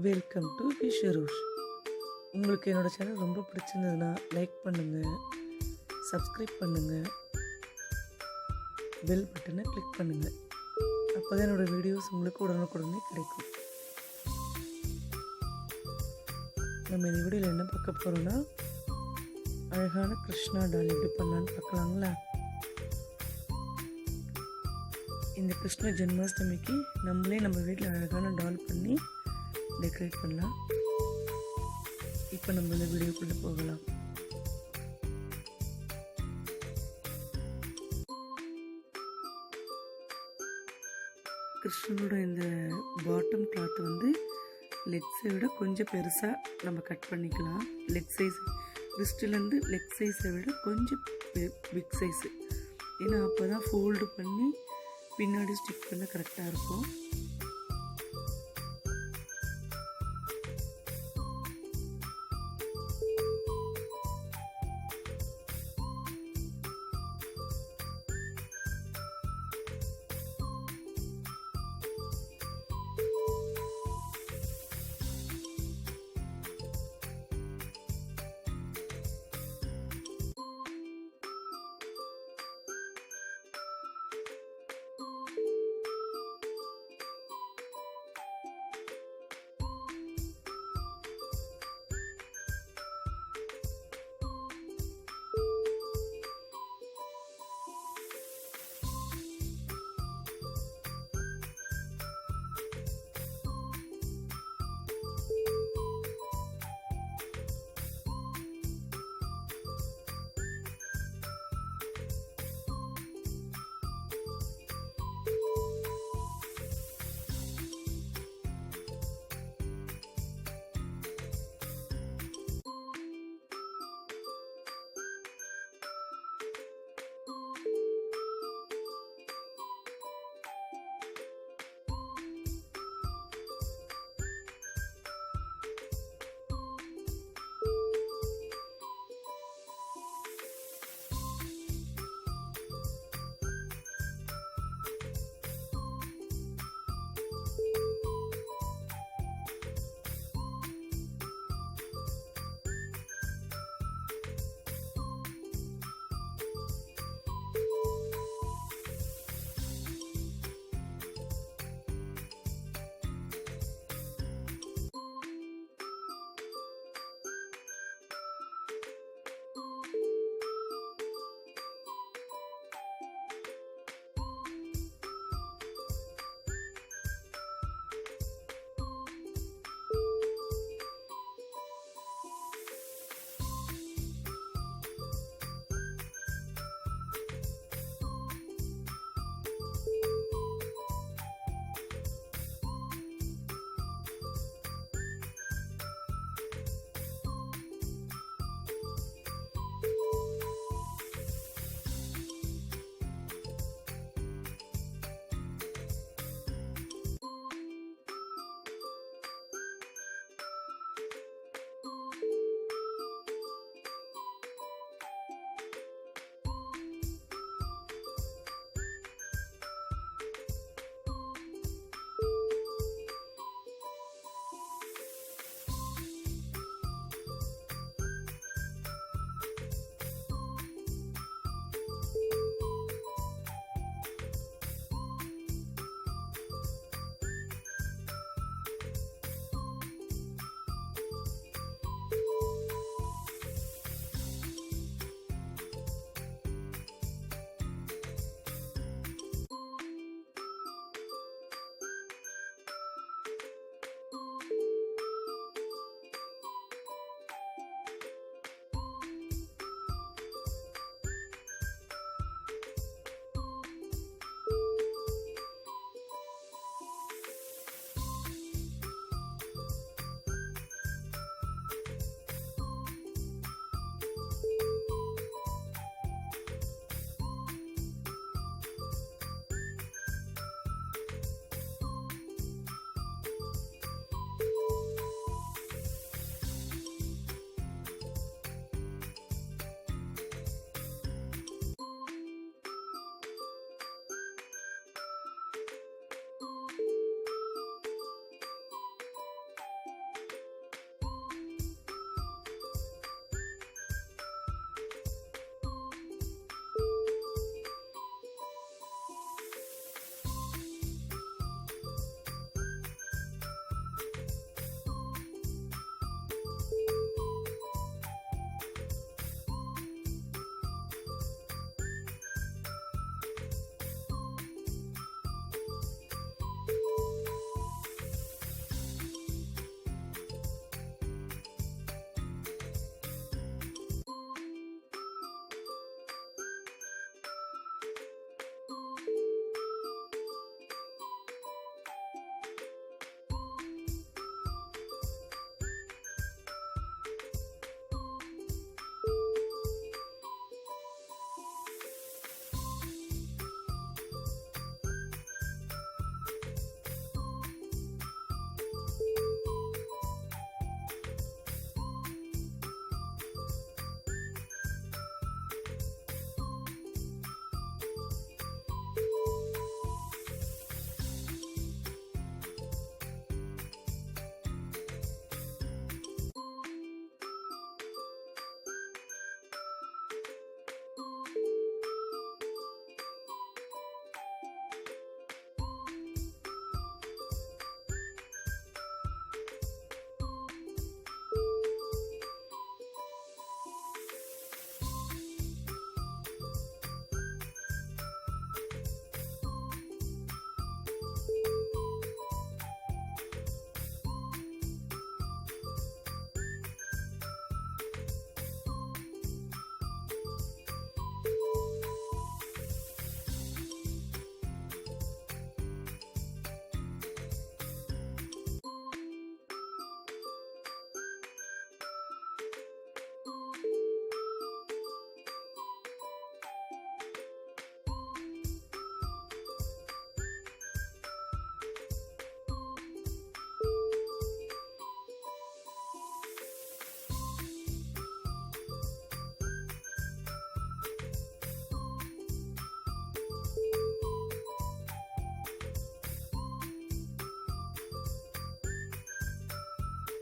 Welcome to vishurosh. உங்களுக்கு என்னோட channel ரொம்ப பிடிச்சிருந்ததுன்னா லைக் பண்ணுங்கள், சப்ஸ்கிரைப் பண்ணுங்கள், பெல் பட்டனை கிளிக் பண்ணுங்கள். அப்போ தான் என்னோடய வீடியோஸ் உங்களுக்கு உடனுக்குடனே கிடைக்கும். நம்ம இந்த வீடியோவில் என்ன பார்க்க போகிறோன்னா, அழகான கிருஷ்ணா டால் எப்படி பண்ணலான்னு பார்க்கலாங்களா? இந்த கிருஷ்ண ஜென்மாஷ்டமிக்கு நம்மளே நம்ம வீட்டில் அழகான டால் பண்ணி டெக்கரேட் பண்ணலாம். இப்போ நம்ம இந்த வீடியோக்குள்ளே போகலாம். கிருஷ்ணனோட இந்த பாட்டம் கிளாத் வந்து லெக்ஸை விட கொஞ்சம் பெருசாக நம்ம கட் பண்ணிக்கலாம். லெக் சைஸ் ரிஸ்ட்லேருந்து லெக் சைஸை விட கொஞ்சம் பிக் சைஸு, ஏன்னா அப்போ தான் ஃபோல்டு பண்ணி பின்னாடி ஸ்டிக் பண்ண கரெக்டாக இருக்கும்.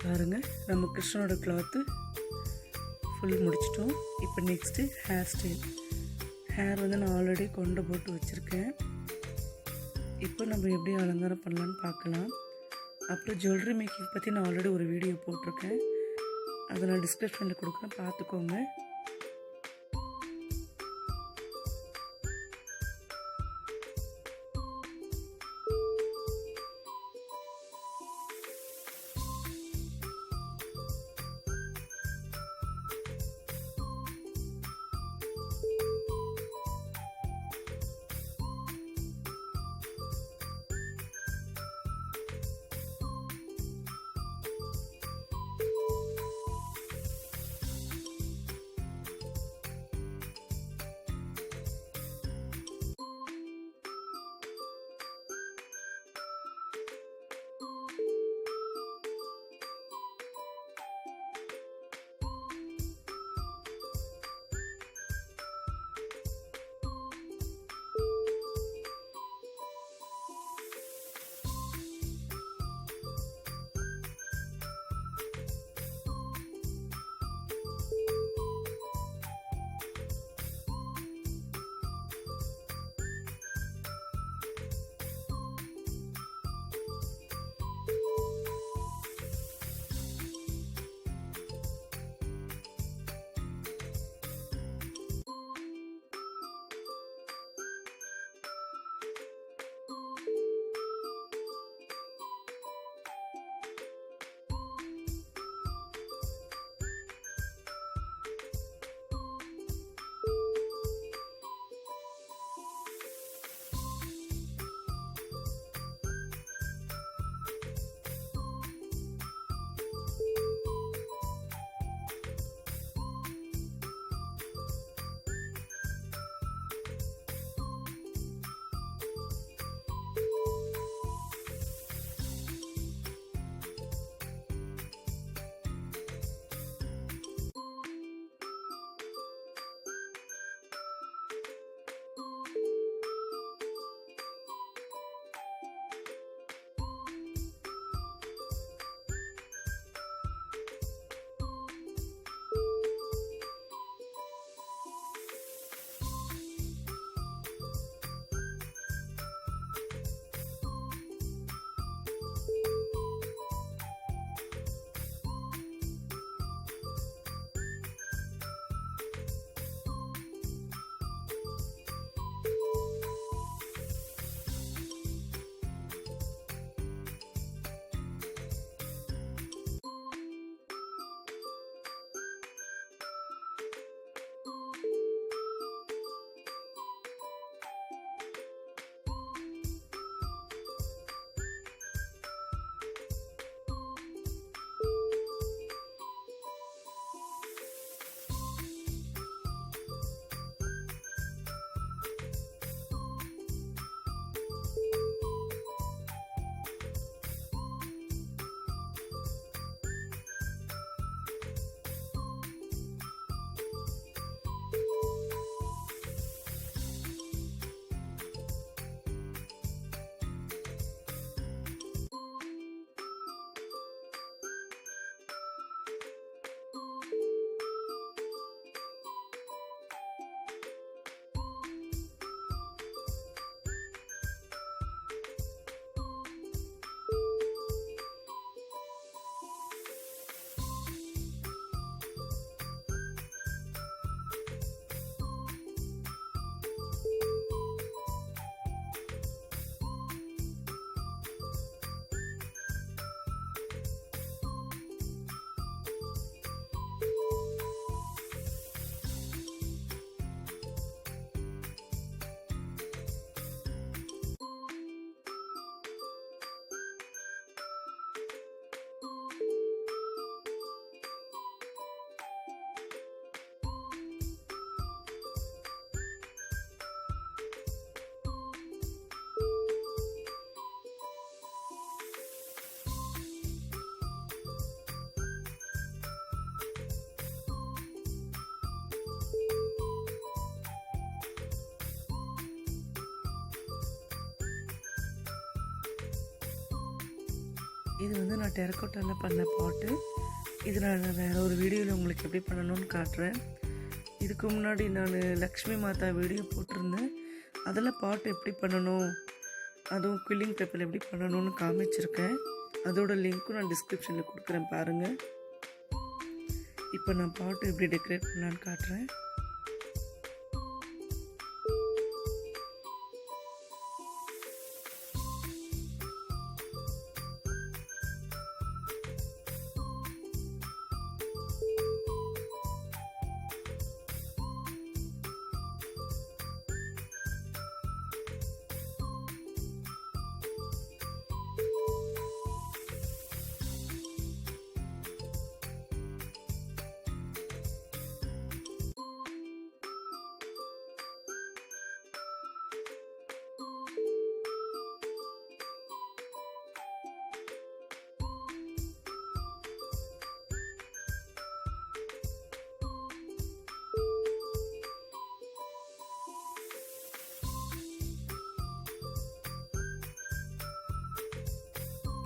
பாருங்கள், நம்ம கிருஷ்ணனோட கிளாத்து ஃபுல் முடிச்சிட்டோம். இப்போ நெக்ஸ்ட்டு ஹேர் ஸ்டைல். ஹேர் வந்து நான் ஆல்ரெடி கொண்டை போட்டு வச்சுருக்கேன். இப்போ நம்ம எப்படி அலங்காரம் பண்ணலான்னு பார்க்கலாம். அப்புறம் ஜுவல்லரி மேக்கிங் பற்றி நான் ஆல்ரெடி ஒரு வீடியோ போட்டிருக்கேன், அதை நான் டிஸ்கிரிப்ஷனில் கொடுக்குறேன், பார்த்துக்கோங்க. இது வந்து நான் டெரக்கோட்டாவில் பண்ண பாட்டு. இது நான் வேறு ஒரு வீடியோவில் உங்களுக்கு எப்படி பண்ணணும்னு காட்டுறேன். இதுக்கு முன்னாடி நான் லக்ஷ்மி மாதா வீடியோ போட்டிருந்தேன். அதில் பாட்டு எப்படி பண்ணணும், அதுவும் குயிலிங் பேப்பர் எப்படி பண்ணணும்னு காமிச்சிருக்கேன். அதோட லிங்க்கும் நான் டிஸ்கிரிப்ஷனில் கொடுக்குறேன் பாருங்கள். இப்போ நான் பாட்டு எப்படி டெக்கரேட் பண்ணலான்னு காட்டுறேன்.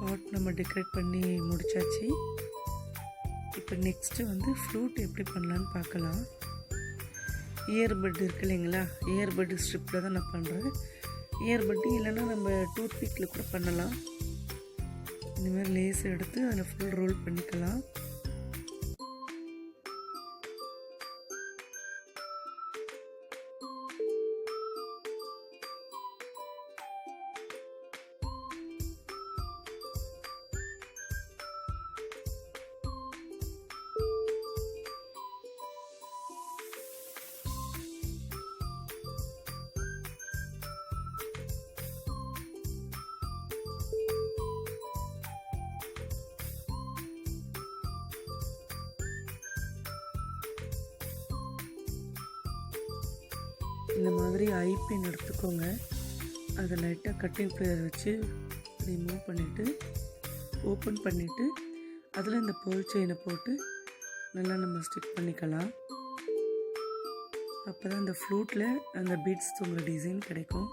பாட் நம்ம டெக்கரேட் பண்ணி முடிச்சாச்சு. இப்போ நெக்ஸ்ட்டு வந்து ஃப்ளூட் எப்படி பண்ணலான்னு பார்க்கலாம். இயர்பட் இருக்கு இல்லைங்களா, இயர்பட் ஸ்ட்ரிப்பில் தான் நான் பண்ணுறேன். இயர்பட்டு இல்லைன்னா நம்ம டூத் பிக்கில் கூட பண்ணலாம். இந்தமாதிரி லேஸ் எடுத்து அதில் ஃபுல் ரோல் பண்ணிக்கலாம். இந்த மாதிரி ஐபின் எடுத்துக்கோங்க. அதை லைட்டாக கட்டிங் ப்ளேயர் வச்சு ரிமூவ் பண்ணிவிட்டு ஓப்பன் பண்ணிவிட்டு அதில் இந்த பேர்ல் செயினை போட்டு நல்லா நம்ம ஸ்டிக் பண்ணிக்கலாம். அப்போ தான் அந்த ஃப்ளூட்டில் அந்த பீட்ஸ் தூங்குற டிசைன் கிடைக்கும்.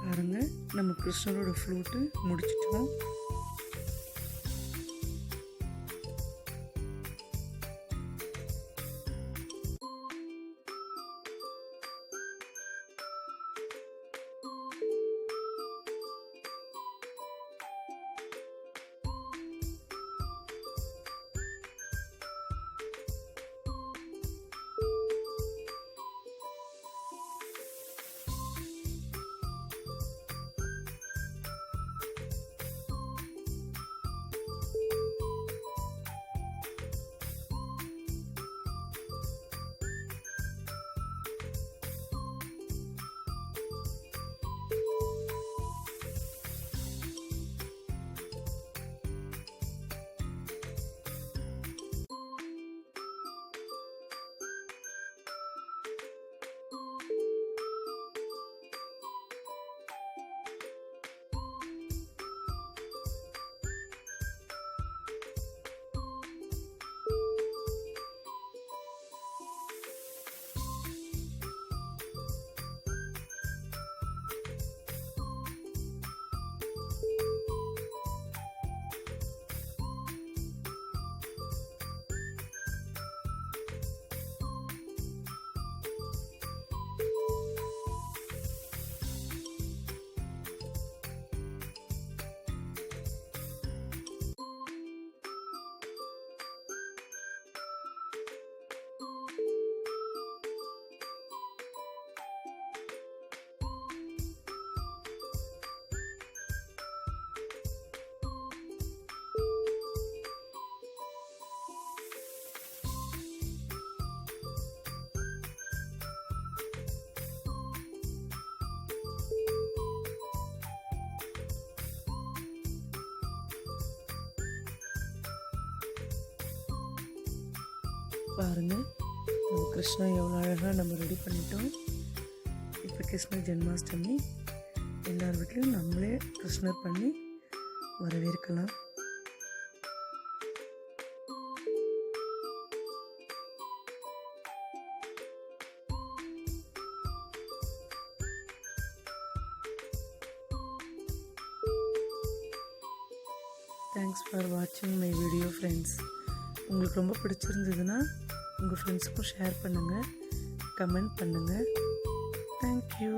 பாருங்க, நம்ம கிருஷ்ணரோட ஃப்ளூட்டு முடிச்சிட்டோம். பாருங்கள் நம்ம கிருஷ்ணா எவ்வளோ அழகாக நம்ம ரெடி பண்ணிட்டோம். இப்போ கிருஷ்ண ஜென்மாஷ்டமி எல்லார் வீட்லையும் நம்மளே கிருஷ்ணர் பண்ணி வரவேற்கலாம். தேங்க்ஸ் ஃபார் வாட்சிங் மை வீடியோ ஃப்ரெண்ட்ஸ். உங்களுக்கு ரொம்ப பிடிச்சிருந்ததுன்னா உங்கள் ஃப்ரெண்ட்ஸுக்கும் ஷேர் பண்ணுங்கள், கமெண்ட் பண்ணுங்கள். தேங்க்யூ.